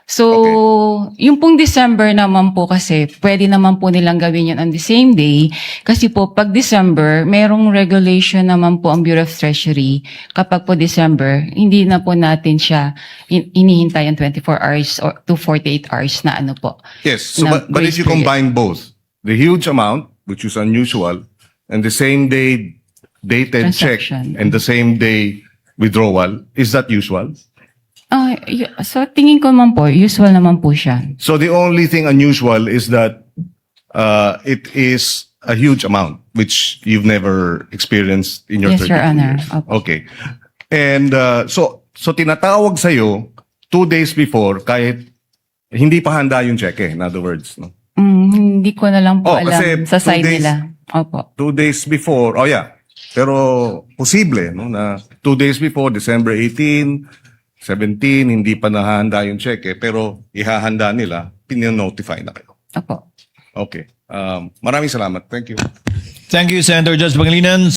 So, yung pong December naman po kasi, pwede naman po nilang gawin yun on the same day. Kasi po, pag December, merong regulation naman po ang Bureau of Treasury. Kapag po December, hindi na po natin siya inihintay ang 24 hours or to 48 hours na ano po. Yes. So, na but if grace you period. combine both, the huge amount, which is unusual, and the same day dated check Transaction. and the same day withdrawal, is that usual? So, tingin ko naman po, usual naman po siya. So the only thing unusual is that it is a huge amount, which you've never experienced in your Yes, Your 32 Honor. years. Opo. Okay. And so tinatawag sa'yo 2 days before kahit hindi pa handa yung cheque, in other words. No? Hindi ko na lang po Oh, kasi alam sa 2 side days- nila. Opo. 2 days before, oh yeah. Pero posible, no, na 2 days before, December 18, 17, hindi pa nahahanda yung cheque, pero ihahanda nila, pininotify na kayo. Opo. Okay. Maraming salamat. Thank you. Thank you, Senator Judge Pangilinan.